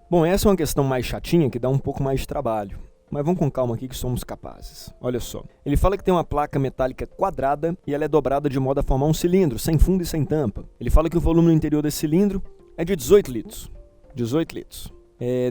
Bom, essa é uma questão mais chatinha que dá um pouco mais de trabalho. Mas vamos com calma aqui que somos capazes. Olha só. Ele fala que tem uma placa metálica quadrada e ela é dobrada de modo a formar um cilindro, sem fundo e sem tampa. Ele fala que o volume no interior desse cilindro é de 18 litros. 18 litros.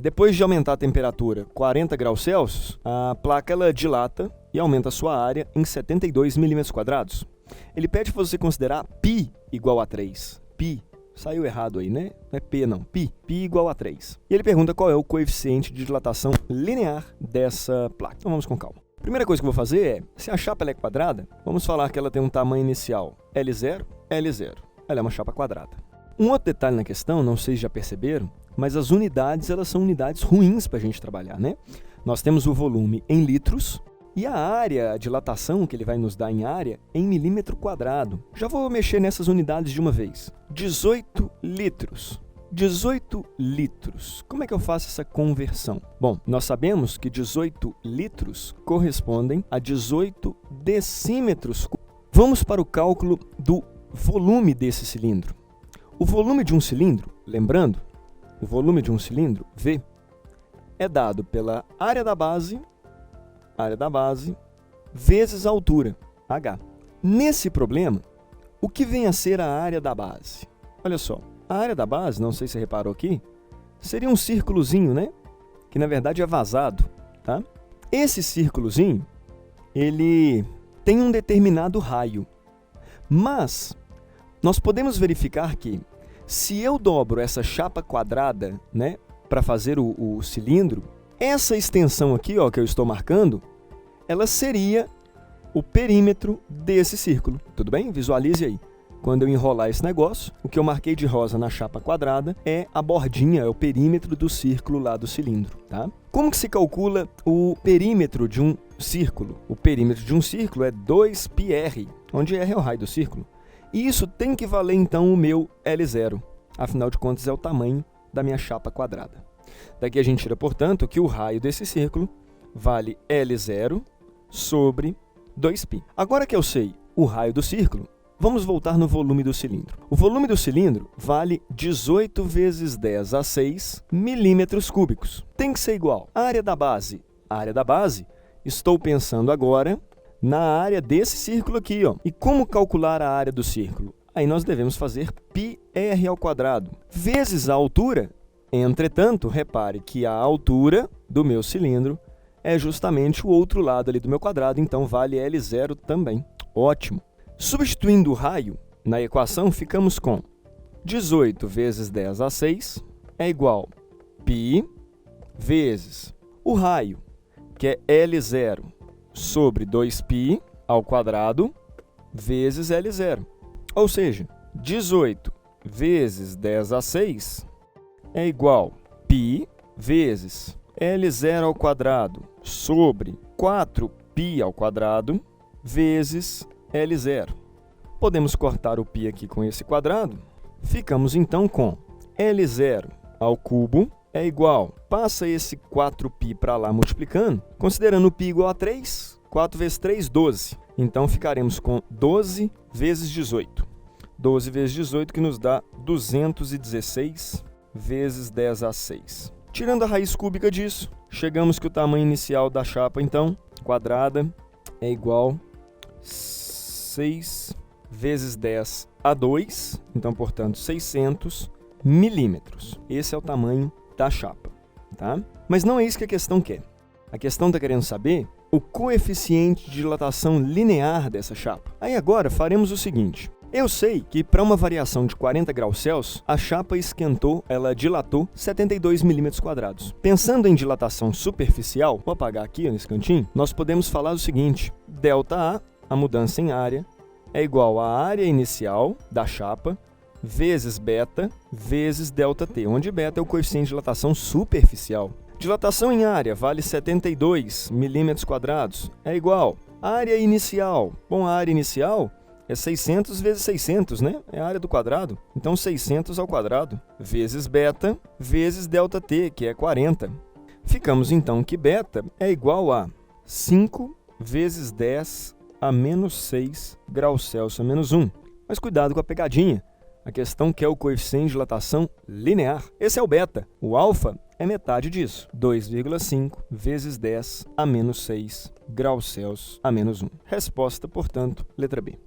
Depois de aumentar a temperatura 40 graus Celsius, a placa ela dilata e aumenta a sua área em 72 milímetros quadrados. Ele pede para você considerar π igual a 3. Π. Saiu errado aí, né? Não é P, não. Π. Π igual a 3. E ele pergunta qual é o coeficiente de dilatação linear dessa placa. Então vamos com calma. Primeira coisa que eu vou fazer é, se a chapa ela é quadrada, vamos falar que ela tem um tamanho inicial L0, L0. Ela é uma chapa quadrada. Um outro detalhe na questão, não sei se já perceberam, mas as unidades elas são unidades ruins para a gente trabalhar, né? Nós temos o volume em litros, e a área, a dilatação que ele vai nos dar em área, em milímetro quadrado. Já vou mexer nessas unidades de uma vez. 18 litros. 18 litros. Como é que eu faço essa conversão? Bom, nós sabemos que 18 litros correspondem a 18 decímetros. Vamos para o cálculo do volume desse cilindro. O volume de um cilindro, lembrando, o volume de um cilindro, V, é dado pela área da base vezes a altura, H. Nesse problema, o que vem a ser a área da base? Olha só, a área da base, não sei se você reparou aqui, seria um círculozinho, né? Que na verdade é vazado, tá? Esse círculozinho, ele tem um determinado raio, mas nós podemos verificar que se eu dobro essa chapa quadrada, né, para fazer o cilindro, essa extensão aqui, ó, que eu estou marcando, ela seria o perímetro desse círculo. Tudo bem? Visualize aí. Quando eu enrolar esse negócio, o que eu marquei de rosa na chapa quadrada é a bordinha, é o perímetro do círculo lá do cilindro, tá? Como que se calcula o perímetro de um círculo? O perímetro de um círculo é 2πr, onde R é o raio do círculo. E isso tem que valer, então, o meu L0. Afinal de contas, é o tamanho da minha chapa quadrada. Daqui a gente tira, portanto, que o raio desse círculo vale L0 sobre 2π. Agora que eu sei o raio do círculo, vamos voltar no volume do cilindro. O volume do cilindro vale 18 vezes 10 a 6 milímetros cúbicos. Tem que ser igual. A área da base, estou pensando agora na área desse círculo aqui, ó. E como calcular a área do círculo? Aí nós devemos fazer πr ao quadrado vezes a altura. Entretanto, repare que a altura do meu cilindro é justamente o outro lado ali do meu quadrado, então vale L0 também. Ótimo! Substituindo o raio na equação, ficamos com 18 vezes 10 a 6 é igual a π vezes o raio, que é L0 sobre 2π ao quadrado, vezes L0. Ou seja, 18 vezes 10 a 6 é igual a π vezes L0 ao quadrado sobre 4π ao quadrado vezes L0. Podemos cortar o π aqui com esse quadrado. Ficamos então com L0 ao cubo é igual, passa esse 4π para lá multiplicando, considerando o π igual a 3, 4 vezes 3, 12. Então ficaremos com 12 vezes 18. 12 vezes 18 que nos dá 216 vezes 10 a 6. Tirando a raiz cúbica disso, chegamos que o tamanho inicial da chapa, então, quadrada, é igual a 6 vezes 10 a 2, então, portanto, 600 milímetros. Esse é o tamanho da chapa, tá? Mas não é isso que a questão quer. A questão está querendo saber o coeficiente de dilatação linear dessa chapa. Aí agora faremos o seguinte. Eu sei que para uma variação de 40 graus Celsius, a chapa esquentou, ela dilatou 72 milímetros quadrados. Pensando em dilatação superficial, vou apagar aqui nesse cantinho, nós podemos falar o seguinte, ΔA, a mudança em área, é igual à área inicial da chapa, vezes beta, vezes ΔT, onde beta é o coeficiente de dilatação superficial. Dilatação em área vale 72 milímetros quadrados, é igual à área inicial. Bom, a área inicial é 600 vezes 600, né? É a área do quadrado. Então, 600 ao quadrado, vezes beta, vezes ΔT, que é 40. Ficamos, então, que beta é igual a 5 vezes 10 a menos 6 graus Celsius a menos 1. Mas cuidado com a pegadinha. A questão quer o coeficiente de dilatação linear. Esse é o beta. O alfa é metade disso. 2,5 vezes 10 a menos 6 graus Celsius a menos 1. Resposta, portanto, letra B.